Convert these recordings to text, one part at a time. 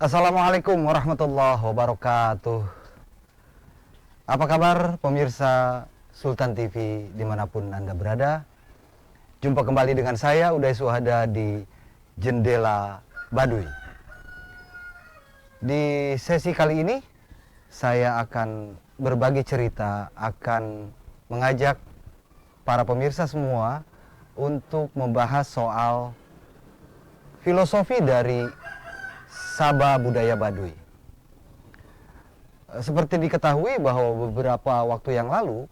Assalamualaikum warahmatullahi wabarakatuh. Apa kabar pemirsa Sultan TV dimanapun Anda berada? Jumpa kembali dengan saya Uday Suhada di Jendela Baduy. Di sesi kali ini saya akan berbagi cerita, akan mengajak para pemirsa semua untuk membahas soal filosofi dari Sabah Budaya Baduy. Seperti diketahui bahwa beberapa waktu yang lalu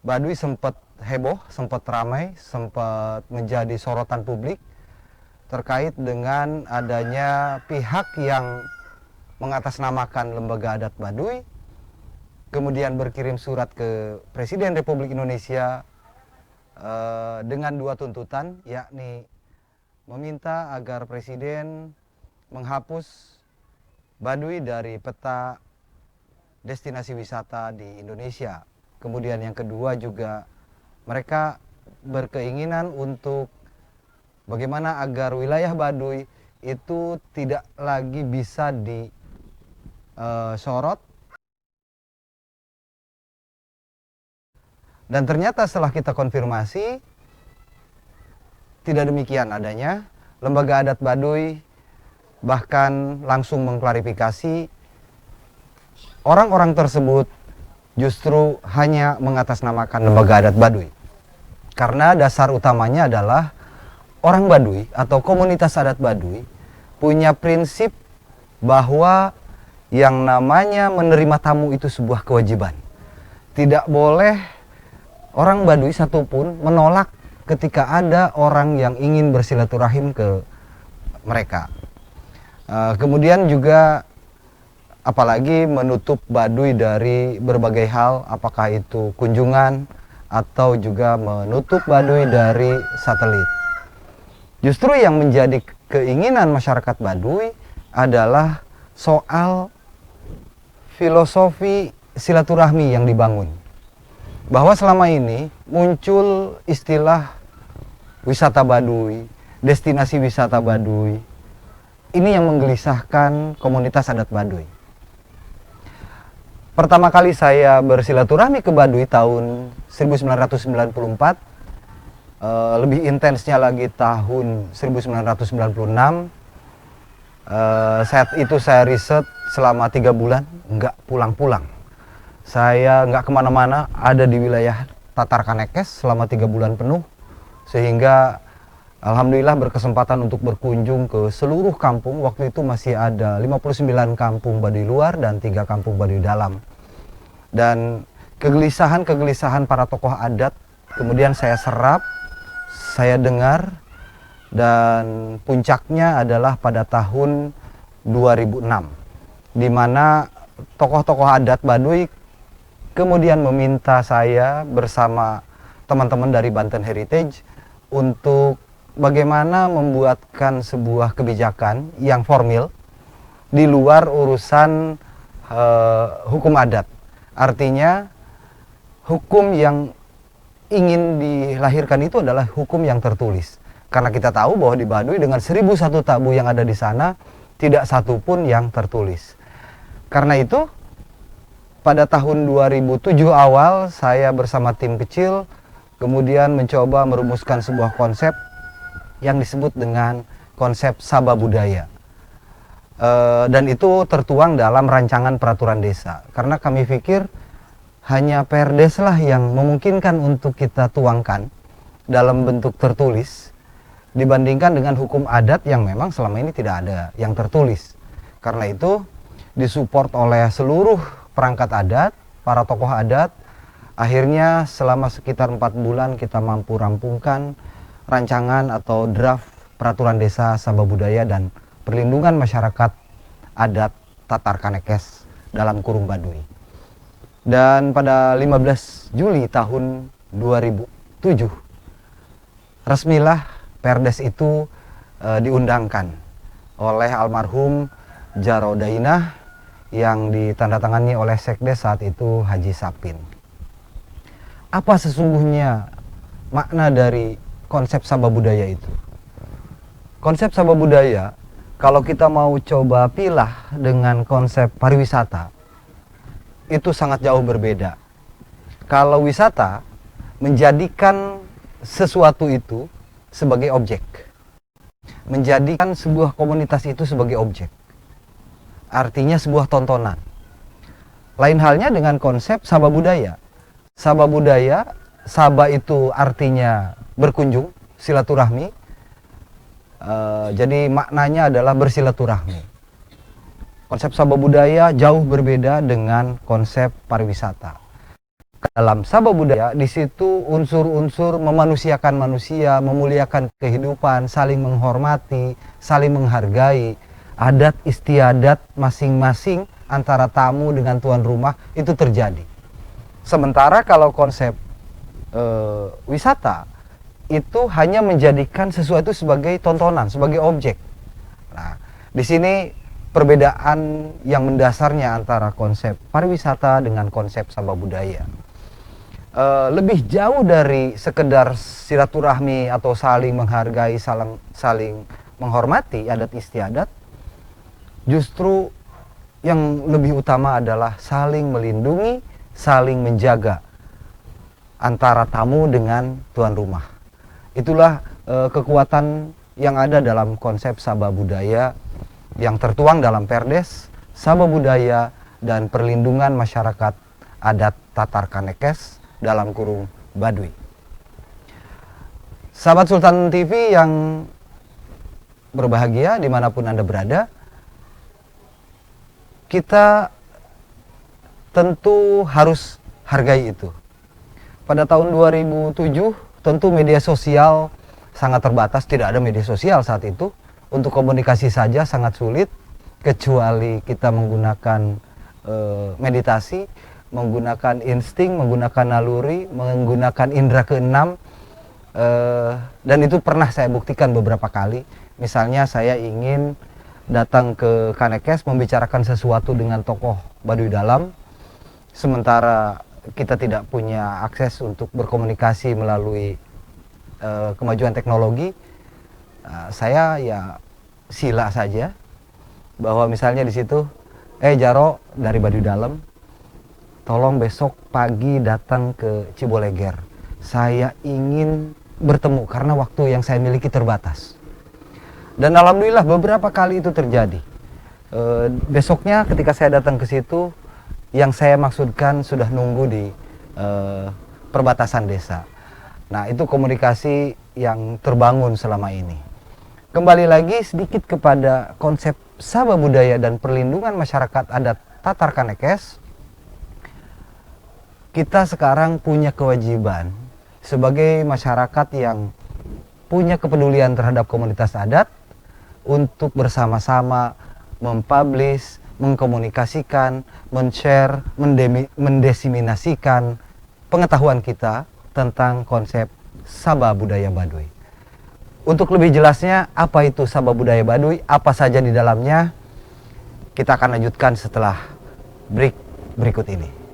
Baduy sempat heboh, sempat ramai, sempat menjadi sorotan publik terkait dengan adanya pihak yang mengatasnamakan lembaga adat Baduy, kemudian berkirim surat ke Presiden Republik Indonesia dengan dua tuntutan, yakni meminta agar Presiden menghapus Baduy dari peta destinasi wisata di Indonesia. Kemudian yang kedua juga mereka berkeinginan untuk bagaimana agar wilayah Baduy itu tidak lagi bisa disorot. Dan ternyata setelah kita konfirmasi, tidak demikian adanya. Lembaga adat Baduy bahkan langsung mengklarifikasi orang-orang tersebut justru hanya mengatasnamakan lembaga adat Baduy. Karena dasar utamanya adalah orang Baduy atau komunitas adat Baduy punya prinsip bahwa yang namanya menerima tamu itu sebuah kewajiban. Tidak boleh orang Baduy satupun menolak ketika ada orang yang ingin bersilaturahim ke mereka. Kemudian juga apalagi menutup Baduy dari berbagai hal, apakah itu kunjungan atau juga menutup Baduy dari satelit. Justru yang menjadi keinginan masyarakat Baduy adalah soal filosofi silaturahmi yang dibangun. Bahwa selama ini muncul istilah wisata Baduy, destinasi wisata Baduy. Ini yang menggelisahkan komunitas adat Baduy. Pertama kali saya bersilaturahmi ke Baduy tahun 1994, lebih intensnya lagi tahun 1996. Saat itu saya riset selama 3 bulan, nggak pulang-pulang. Saya nggak kemana-mana, ada di wilayah Tatar Kanekes selama 3 bulan penuh, sehingga alhamdulillah berkesempatan untuk berkunjung ke seluruh kampung. Waktu itu masih ada 59 kampung Baduy luar dan 3 kampung Baduy dalam. Dan kegelisahan para tokoh adat kemudian saya serap, saya dengar, dan puncaknya adalah pada tahun 2006, di mana tokoh-tokoh adat Baduy kemudian meminta saya bersama teman-teman dari Banten Heritage untuk bagaimana membuatkan sebuah kebijakan yang formil di luar urusan hukum adat. Artinya hukum yang ingin dilahirkan itu adalah hukum yang tertulis. Karena kita tahu bahwa di Baduy dengan 1001 tabu yang ada di sana, tidak satu pun yang tertulis. Karena itu pada tahun 2007 awal saya bersama tim kecil kemudian mencoba merumuskan sebuah konsep yang disebut dengan konsep Sabah Budaya. Dan itu tertuang dalam rancangan peraturan desa. Karena kami pikir hanya Perdes lah yang memungkinkan untuk kita tuangkan dalam bentuk tertulis dibandingkan dengan hukum adat yang memang selama ini tidak ada yang tertulis. Karena itu disupport oleh seluruh perangkat adat, para tokoh adat. Akhirnya selama sekitar 4 bulan kita mampu rampungkan rancangan atau draft peraturan desa Sabah Budaya dan perlindungan masyarakat adat Tatar Kanekes dalam kurung Baduy. Dan pada 15 Juli tahun 2007 resmilah Perdes itu diundangkan oleh almarhum Jaro Dainah yang ditandatangani oleh Sekdes saat itu Haji Sapin. Apa sesungguhnya makna dari konsep Sabah Budaya itu? Konsep Sabah Budaya Kalau kita mau coba pilah dengan konsep pariwisata, itu sangat jauh berbeda. Kalau wisata menjadikan sesuatu itu sebagai objek, menjadikan sebuah komunitas itu sebagai objek, artinya sebuah tontonan. Lain halnya dengan konsep Sabah Budaya. Sabah Budaya, Sabah itu artinya berkunjung, silaturahmi. Jadi maknanya adalah bersilaturahmi. Konsep Sabah Budaya jauh berbeda dengan konsep pariwisata. Dalam Sabah Budaya, di situ unsur-unsur memanusiakan manusia, memuliakan kehidupan, saling menghormati, saling menghargai, adat istiadat masing-masing antara tamu dengan tuan rumah itu terjadi. Sementara kalau konsep wisata itu hanya menjadikan sesuatu sebagai tontonan, sebagai objek. Nah, di sini perbedaan yang mendasarnya antara konsep pariwisata dengan konsep Sabah Budaya. Lebih jauh dari sekedar silaturahmi atau saling menghargai, saling menghormati adat istiadat, justru yang lebih utama adalah saling melindungi, saling menjaga antara tamu dengan tuan rumah. Itulah kekuatan yang ada dalam konsep Sabah Budaya yang tertuang dalam Perdes Sabah Budaya dan Perlindungan Masyarakat Adat Tatar Kanekes dalam kurung Baduy. Sahabat Sultan TV yang berbahagia dimanapun Anda berada, kita tentu harus hargai itu. Pada tahun 2007 tentu media sosial sangat terbatas, tidak ada media sosial saat itu. Untuk komunikasi saja sangat sulit, kecuali kita menggunakan meditasi, menggunakan insting, menggunakan naluri, menggunakan indera keenam. Dan itu pernah saya buktikan beberapa kali. Misalnya saya ingin datang ke Kanekes membicarakan sesuatu dengan tokoh Baduy Dalam, sementara kita tidak punya akses untuk berkomunikasi melalui kemajuan teknologi. Saya ya sila saja bahwa misalnya di situ, Jaro dari Baduy Dalam, tolong besok pagi datang ke Ciboleger. Saya ingin bertemu karena waktu yang saya miliki terbatas. Dan alhamdulillah beberapa kali itu terjadi. Besoknya ketika saya datang ke situ, yang saya maksudkan sudah nunggu di perbatasan desa. Nah, itu komunikasi yang terbangun selama ini. Kembali lagi sedikit kepada konsep Sabah Budaya dan Perlindungan Masyarakat Adat Tatar Kanekes. Kita sekarang punya kewajiban sebagai masyarakat yang punya kepedulian terhadap komunitas adat untuk bersama-sama mempublish, mengkomunikasikan, men-share, mendesiminasikan pengetahuan kita tentang konsep Sabah Budaya Baduy. Untuk lebih jelasnya, apa itu Sabah Budaya Baduy, apa saja di dalamnya, kita akan lanjutkan setelah break berikut ini.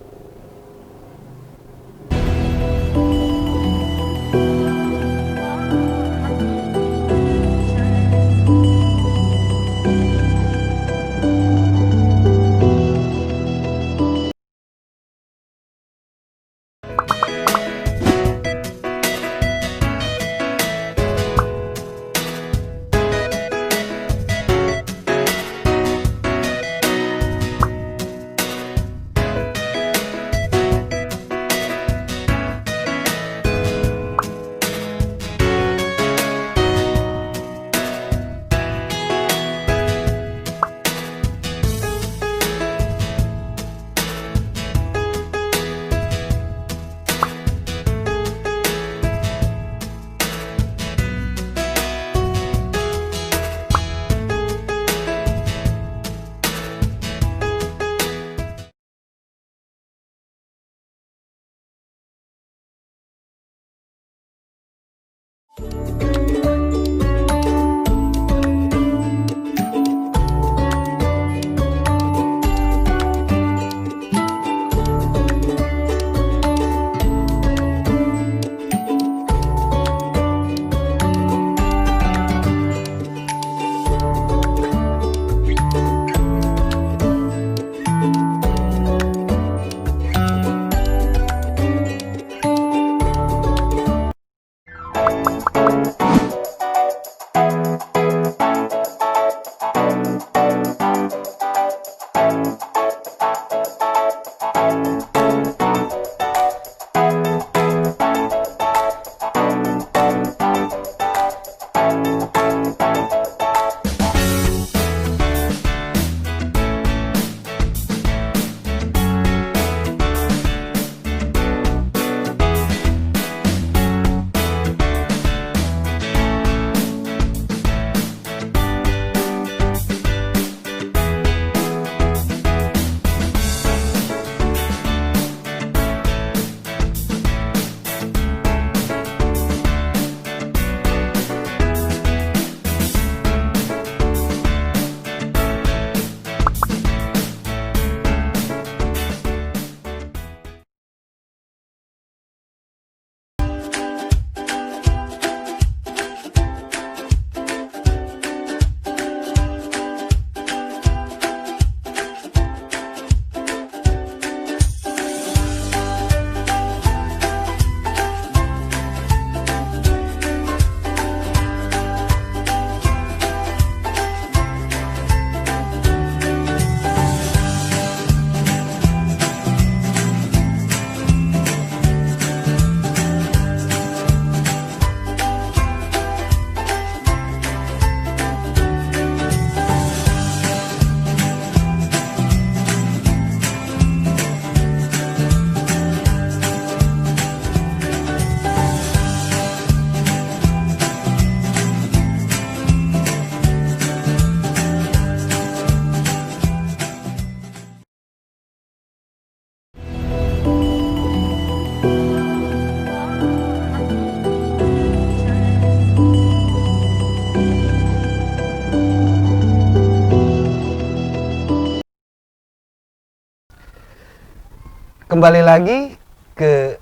kembali lagi ke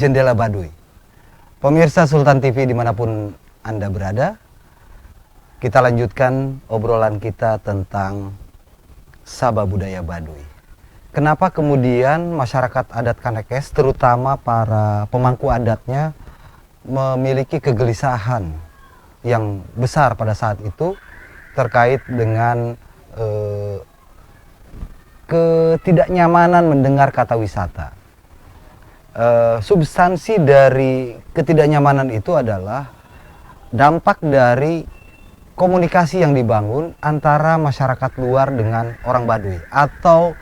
Jendela Baduy. Pemirsa Sultan TV dimanapun Anda berada, kita lanjutkan obrolan kita tentang Sabah Budaya Baduy. Kenapa kemudian masyarakat adat Kanekes, terutama para pemangku adatnya, memiliki kegelisahan yang besar pada saat itu terkait dengan ketidaknyamanan mendengar kata wisata. Substansi dari ketidaknyamanan itu adalah dampak dari komunikasi yang dibangun antara masyarakat luar dengan orang Baduy atau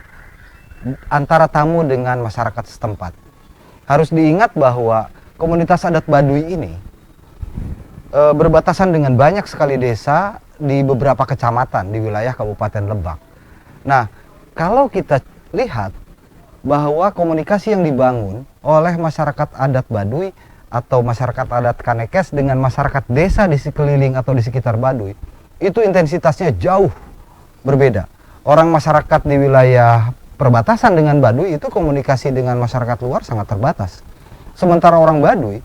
antara tamu dengan masyarakat setempat. Harus diingat bahwa komunitas adat Baduy ini berbatasan dengan banyak sekali desa di beberapa kecamatan di wilayah Kabupaten Lebak. Nah, kalau kita lihat bahwa komunikasi yang dibangun oleh masyarakat adat Baduy atau masyarakat adat Kanekes dengan masyarakat desa di sekeliling atau di sekitar Baduy, itu intensitasnya jauh berbeda. Orang masyarakat di wilayah perbatasan dengan Baduy itu komunikasi dengan masyarakat luar sangat terbatas. Sementara orang Baduy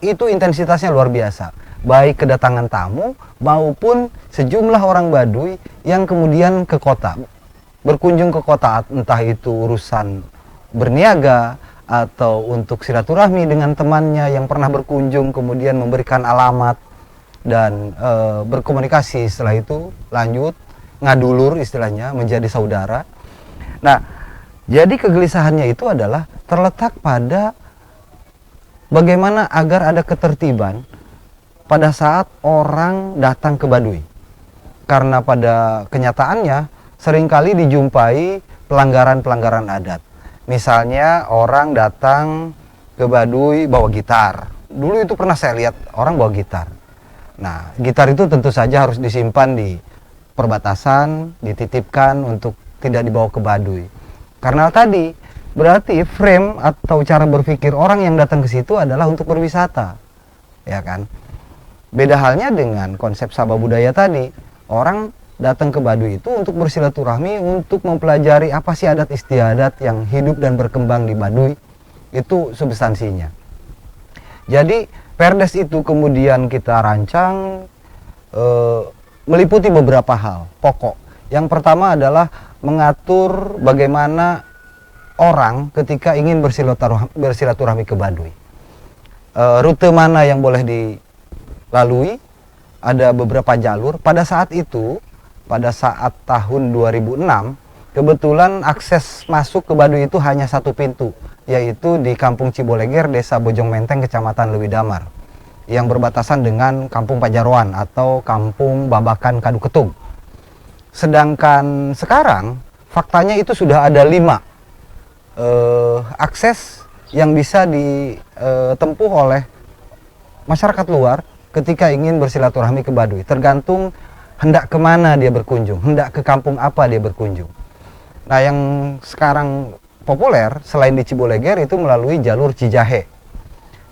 itu intensitasnya luar biasa, baik kedatangan tamu maupun sejumlah orang Baduy yang kemudian ke kota. Berkunjung ke kota, entah itu urusan berniaga atau untuk silaturahmi dengan temannya yang pernah berkunjung, kemudian memberikan alamat dan berkomunikasi. Setelah itu lanjut ngadulur, istilahnya menjadi saudara. Nah, jadi kegelisahannya itu adalah terletak pada bagaimana agar ada ketertiban pada saat orang datang ke Baduy. Karena pada kenyataannya seringkali dijumpai pelanggaran-pelanggaran adat. Misalnya orang datang ke Baduy bawa gitar. Dulu itu pernah saya lihat orang bawa gitar. Nah, gitar itu tentu saja harus disimpan di perbatasan, dititipkan untuk tidak dibawa ke Baduy. Karena tadi berarti frame atau cara berpikir orang yang datang ke situ adalah untuk berwisata. Ya kan? Beda halnya dengan konsep Sabah Budaya tadi. Orang datang ke Baduy itu untuk bersilaturahmi, untuk mempelajari apa sih adat istiadat yang hidup dan berkembang di Baduy. Itu substansinya. Jadi Perdes itu kemudian kita rancang meliputi beberapa hal pokok. Yang pertama adalah mengatur bagaimana orang ketika ingin bersilaturahmi ke Baduy. Rute mana yang boleh dilalui, ada beberapa jalur. Pada saat itu, pada saat tahun 2006, kebetulan akses masuk ke Baduy itu hanya satu pintu, yaitu di Kampung Ciboleger, Desa Bojong Menteng, Kecamatan Lewi Damar, yang berbatasan dengan Kampung Pajaroan atau Kampung Babakan Kaduketug. Sedangkan sekarang, faktanya itu sudah ada 5 akses yang bisa ditempuh oleh masyarakat luar ketika ingin bersilaturahmi ke Baduy. Tergantung hendak kemana dia berkunjung, hendak ke kampung apa dia berkunjung. Nah, yang sekarang populer selain di Ciboleger itu melalui jalur Cijahe.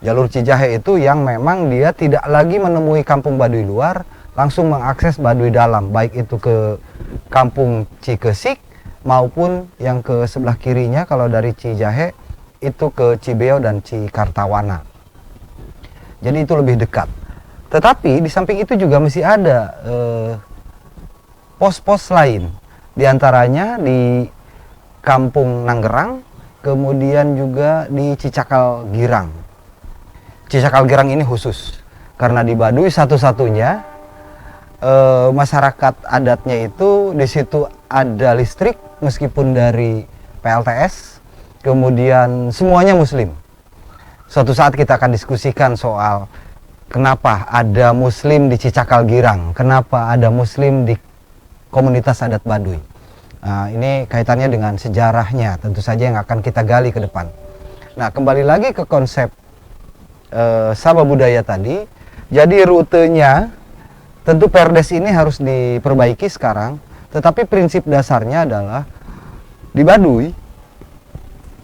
Jalur Cijahe itu yang memang dia tidak lagi menemui kampung Baduy luar, langsung mengakses Baduy dalam, baik itu ke kampung Cikesik maupun yang ke sebelah kirinya kalau dari Cijahe itu ke Cibeo dan Cikartawana. Jadi itu lebih dekat. Tetapi di samping itu juga masih ada pos-pos lain. Di antaranya di Kampung Nanggerang, kemudian juga di Cicakal Girang. Cicakal Girang ini khusus karena di Baduy satu-satunya masyarakat adatnya itu di situ ada listrik meskipun dari PLTS, kemudian semuanya Muslim. Suatu saat kita akan diskusikan soal kenapa ada Muslim di Cicakal Girang, kenapa ada Muslim di komunitas adat Baduy. Nah, ini kaitannya dengan sejarahnya, tentu saja yang akan kita gali ke depan. Nah, kembali lagi ke konsep Sabah Budaya tadi. Jadi rutenya, tentu Perdes ini harus diperbaiki sekarang, tetapi prinsip dasarnya adalah di Baduy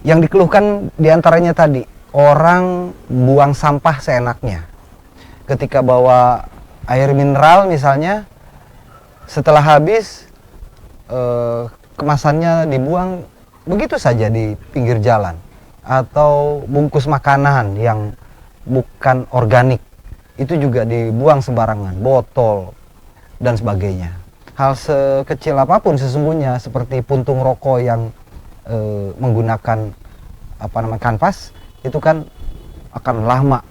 yang dikeluhkan diantaranya tadi, orang buang sampah seenaknya. Ketika bawa air mineral misalnya, setelah habis kemasannya dibuang begitu saja di pinggir jalan, atau bungkus makanan yang bukan organik itu juga dibuang sembarangan, botol dan sebagainya. Hal sekecil apapun sesungguhnya seperti puntung rokok yang menggunakan kanvas itu kan akan lama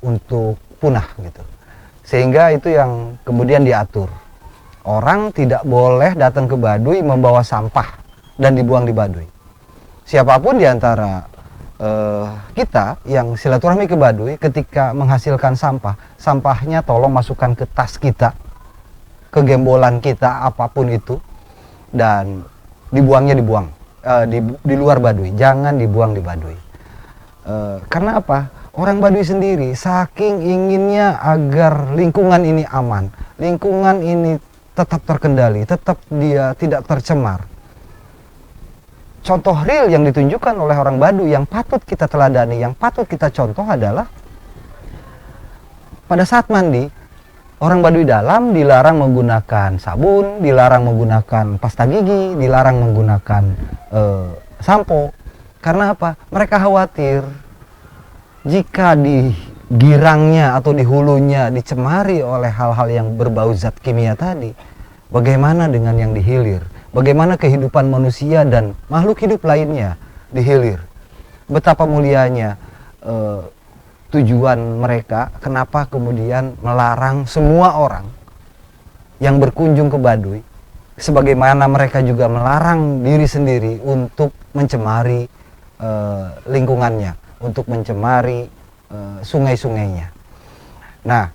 untuk punah gitu. Sehingga itu yang kemudian diatur. Orang tidak boleh datang ke Baduy membawa sampah dan dibuang di Baduy. Siapapun di antara kita yang silaturahmi ke Baduy, ketika menghasilkan sampah, sampahnya tolong masukkan ke tas kita, ke gembolan kita, apapun itu, dan dibuangnya di luar Baduy, jangan dibuang di Baduy. Karena apa? Orang Baduy sendiri saking inginnya agar lingkungan ini aman, lingkungan ini tetap terkendali, tetap dia tidak tercemar. Contoh real yang ditunjukkan oleh orang Baduy yang patut kita teladani, yang patut kita contoh adalah pada saat mandi, orang Baduy dalam dilarang menggunakan sabun, dilarang menggunakan pasta gigi, dilarang menggunakan sampo. Karena apa? Mereka khawatir jika di girangnya atau di hulunya dicemari oleh hal-hal yang berbau zat kimia tadi, bagaimana dengan yang di hilir? Bagaimana kehidupan manusia dan makhluk hidup lainnya di hilir? Betapa mulianya tujuan mereka, kenapa kemudian melarang semua orang yang berkunjung ke Baduy, sebagaimana mereka juga melarang diri sendiri untuk mencemari lingkungannya, untuk mencemari sungai-sungainya. Nah,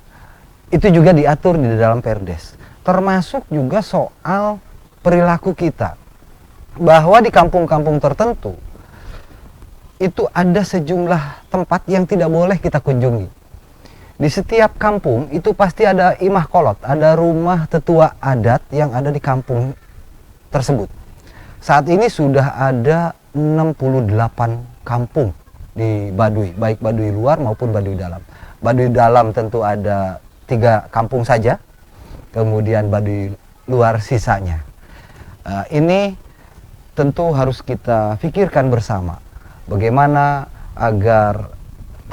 itu juga diatur di dalam Perdes, termasuk juga soal perilaku kita, bahwa di kampung-kampung tertentu itu ada sejumlah tempat yang tidak boleh kita kunjungi. Di setiap kampung itu pasti ada imah kolot, ada rumah tetua adat yang ada di kampung tersebut. Saat ini sudah ada 68 kampung di Baduy, baik Baduy luar maupun Baduy dalam. Baduy dalam tentu ada 3 kampung saja, kemudian Baduy luar sisanya. Ini tentu harus kita pikirkan bersama, bagaimana agar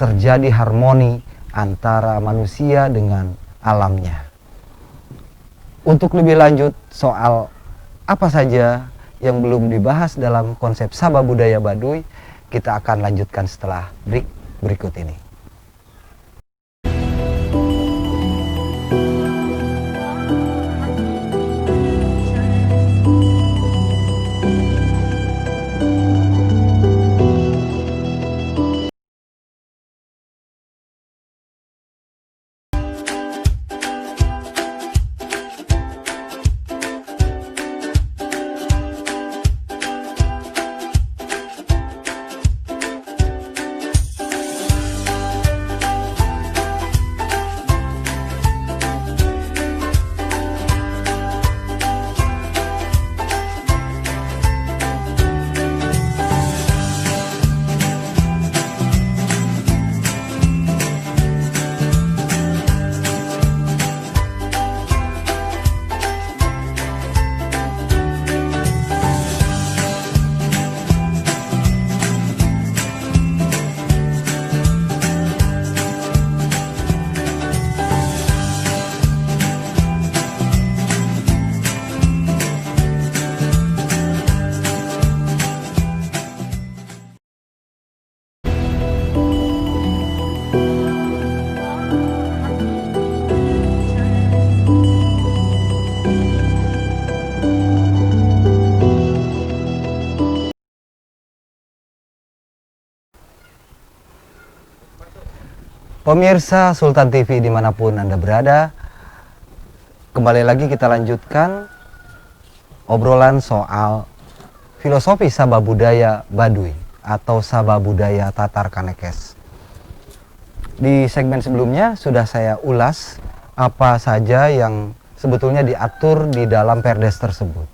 terjadi harmoni antara manusia dengan alamnya. Untuk lebih lanjut soal apa saja yang belum dibahas dalam konsep Sabah Budaya Baduy, kita akan lanjutkan setelah break berikut ini. Pemirsa Sultan TV dimanapun Anda berada, kembali lagi kita lanjutkan obrolan soal filosofi Sabah Budaya Baduy atau Sabah Budaya Tatar Kanekes. Di segmen sebelumnya sudah saya ulas apa saja yang sebetulnya diatur di dalam Perdes tersebut.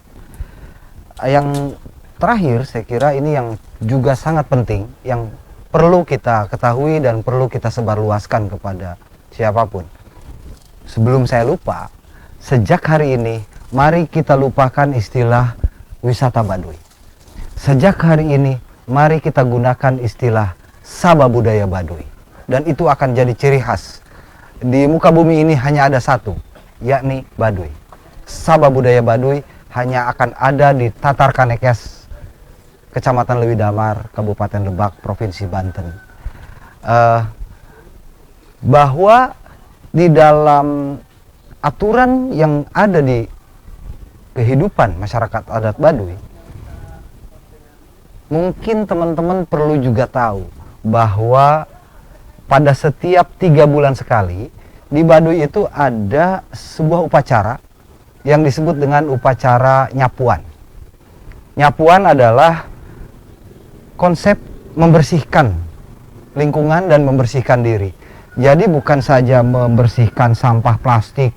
Yang terakhir saya kira ini yang juga sangat penting, yang perlu kita ketahui dan perlu kita sebarluaskan kepada siapapun. Sebelum saya lupa, sejak hari ini mari kita lupakan istilah wisata Baduy. Sejak hari ini, mari kita gunakan istilah Sabah Budaya Baduy. Dan itu akan jadi ciri khas. Di muka bumi ini hanya ada satu, yakni Baduy. Sabah Budaya Baduy hanya akan ada di Tatar Kanekes, Kecamatan Lewi Damar, Kabupaten Lebak, Provinsi Banten. Bahwa di dalam aturan yang ada di kehidupan masyarakat adat Baduy, mungkin teman-teman perlu juga tahu bahwa pada setiap 3 bulan sekali di Baduy itu ada sebuah upacara yang disebut dengan upacara nyapuan. Nyapuan adalah konsep membersihkan lingkungan dan membersihkan diri. Jadi bukan saja membersihkan sampah plastik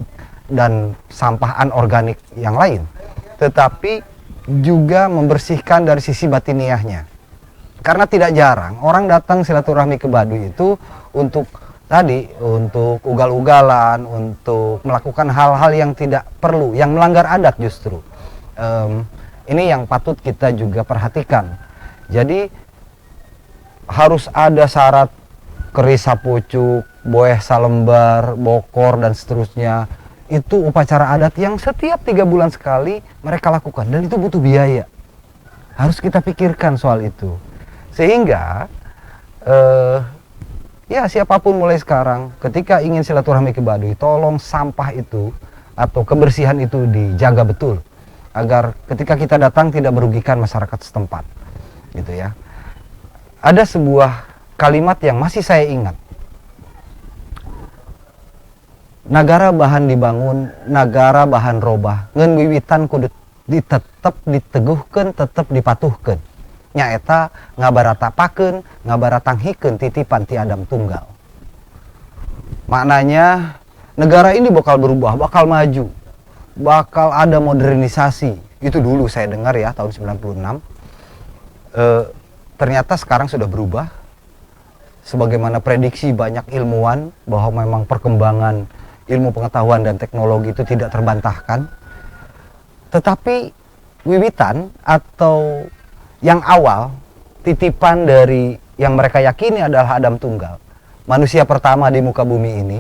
dan sampah anorganik yang lain, tetapi juga membersihkan dari sisi batiniahnya. Karena tidak jarang orang datang silaturahmi ke Baduy itu untuk ugal-ugalan, untuk melakukan hal-hal yang tidak perlu, yang melanggar adat justru. Ini yang patut kita juga perhatikan. Jadi harus ada syarat keris sapucuk, boeh salembar, bokor, dan seterusnya. Itu upacara adat yang setiap 3 bulan sekali mereka lakukan, dan itu butuh biaya. Harus kita pikirkan soal itu. Sehingga ya siapapun mulai sekarang ketika ingin silaturahmi ke Baduy, tolong sampah itu atau kebersihan itu dijaga betul agar ketika kita datang tidak merugikan masyarakat setempat, gitu ya. Ada sebuah kalimat yang masih saya ingat. Nagara bahan dibangun, nagara bahan robah, ngeun wiwitan kudu tetep diteguhkeun, tetep dipatuhkeun. Nyaeta ngabaratapakeun, ngabaratanghikeun titipan ti Adam Tunggal. Maknanya negara ini bakal berubah, bakal maju, bakal ada modernisasi. Itu dulu saya dengar ya, tahun 96. Ternyata sekarang sudah berubah. Sebagaimana prediksi banyak ilmuwan bahwa memang perkembangan ilmu pengetahuan dan teknologi itu tidak terbantahkan. Tetapi wiwitan atau yang awal, titipan dari yang mereka yakini adalah Adam Tunggal, manusia pertama di muka bumi ini,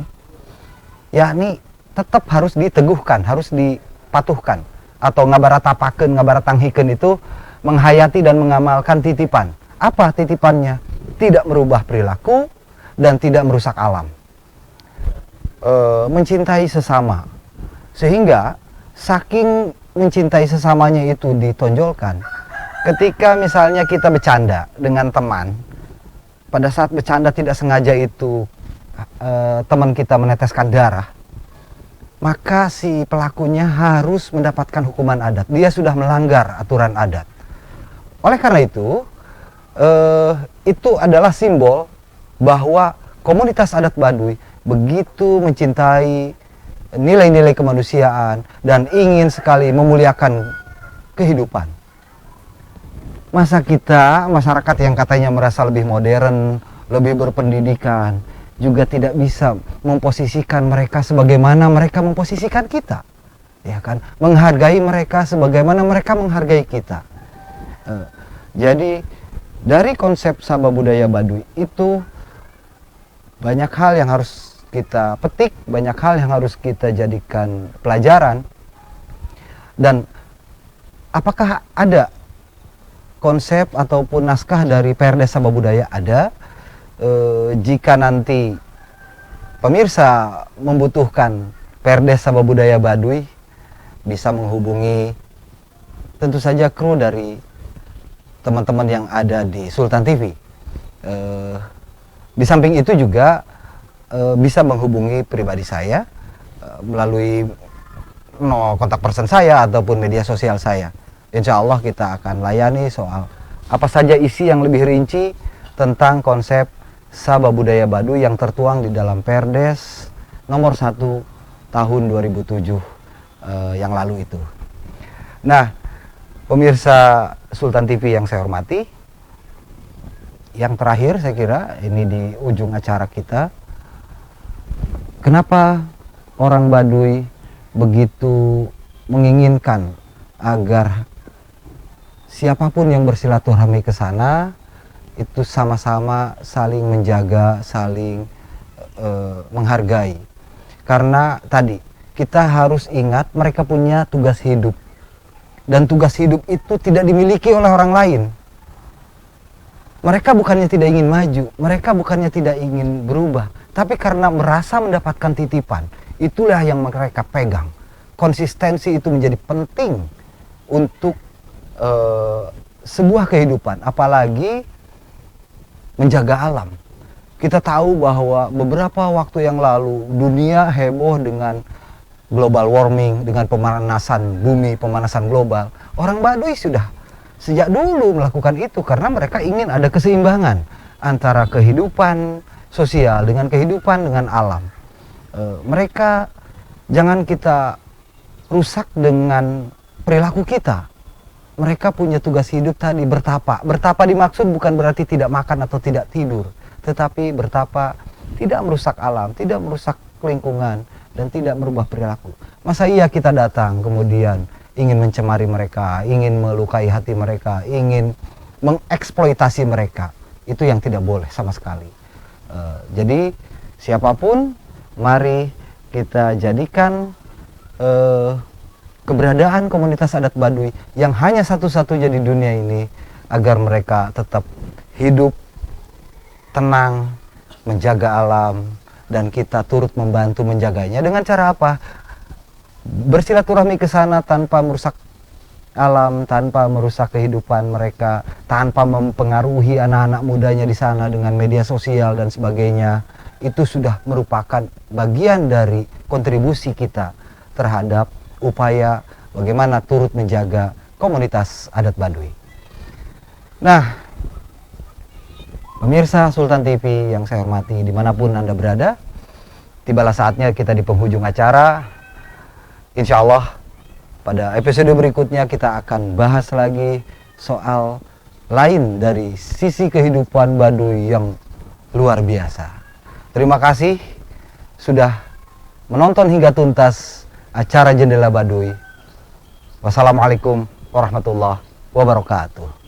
yakni tetap harus diteguhkan, harus dipatuhkan. Atau ngabaratapakeun, ngabaratanghikeun itu menghayati dan mengamalkan titipan. Apa titipannya? Tidak merubah perilaku dan tidak merusak alam. Mencintai sesama. Sehingga saking mencintai sesamanya itu ditonjolkan. Ketika misalnya kita bercanda dengan teman, pada saat bercanda tidak sengaja itu teman kita meneteskan darah, maka si pelakunya harus mendapatkan hukuman adat. Dia sudah melanggar aturan adat. Oleh karena itu adalah simbol bahwa komunitas adat Baduy begitu mencintai nilai-nilai kemanusiaan dan ingin sekali memuliakan kehidupan. Masa kita, masyarakat yang katanya merasa lebih modern, lebih berpendidikan, juga tidak bisa memposisikan mereka sebagaimana mereka memposisikan kita, ya kan? Menghargai mereka sebagaimana mereka menghargai kita. Jadi dari konsep Sabah Budaya Baduy itu banyak hal yang harus kita petik, banyak hal yang harus kita jadikan pelajaran. Dan apakah ada konsep ataupun naskah dari Perdes Sabah Budaya? Ada. Jika nanti pemirsa membutuhkan Perdes Sabah Budaya Baduy, bisa menghubungi tentu saja kru dari teman-teman yang ada di Sultan TV. Di samping itu juga bisa menghubungi pribadi saya melalui kontak person saya ataupun media sosial saya. Insya Allah kita akan layani soal apa saja isi yang lebih rinci tentang konsep Sabah Budaya Baduy yang tertuang di dalam Perdes nomor 1 tahun 2007 yang lalu itu. Nah, pemirsa Sultan TV yang saya hormati, yang terakhir saya kira ini di ujung acara kita, kenapa orang Baduy begitu menginginkan agar siapapun yang bersilaturahmi ke sana itu sama-sama saling menjaga, saling menghargai. Karena tadi kita harus ingat mereka punya tugas hidup, dan tugas hidup itu tidak dimiliki oleh orang lain. Mereka bukannya tidak ingin maju, mereka bukannya tidak ingin berubah, tapi karena merasa mendapatkan titipan, itulah yang mereka pegang. Konsistensi itu menjadi penting untuk sebuah kehidupan, apalagi menjaga alam. Kita tahu bahwa beberapa waktu yang lalu dunia heboh dengan global warming, dengan pemanasan bumi, pemanasan global. Orang Baduy sudah sejak dulu melakukan itu karena mereka ingin ada keseimbangan antara kehidupan sosial dengan kehidupan dengan alam. Mereka jangan kita rusak dengan perilaku kita. Mereka punya tugas hidup tadi, bertapa. Bertapa dimaksud bukan berarti tidak makan atau tidak tidur, tetapi bertapa tidak merusak alam, tidak merusak lingkungan, dan tidak merubah perilaku. Masa iya kita datang kemudian ingin mencemari mereka, ingin melukai hati mereka, ingin mengeksploitasi mereka? Itu yang tidak boleh sama sekali. Jadi siapapun, mari kita jadikan keberadaan komunitas adat Baduy yang hanya satu-satunya di dunia ini agar mereka tetap hidup tenang, menjaga alam, dan kita turut membantu menjaganya. Dengan cara apa? Bersilaturahmi ke sana tanpa merusak alam, tanpa merusak kehidupan mereka, tanpa mempengaruhi anak-anak mudanya di sana dengan media sosial dan sebagainya. Itu sudah merupakan bagian dari kontribusi kita terhadap upaya bagaimana turut menjaga komunitas adat Baduy. Nah, pemirsa Sultan TV yang saya hormati dimanapun Anda berada, tibalah saatnya kita di penghujung acara. Insya Allah pada episode berikutnya kita akan bahas lagi soal lain dari sisi kehidupan Baduy yang luar biasa. Terima kasih sudah menonton hingga tuntas acara Jendela Baduy. Wassalamualaikum warahmatullahi wabarakatuh.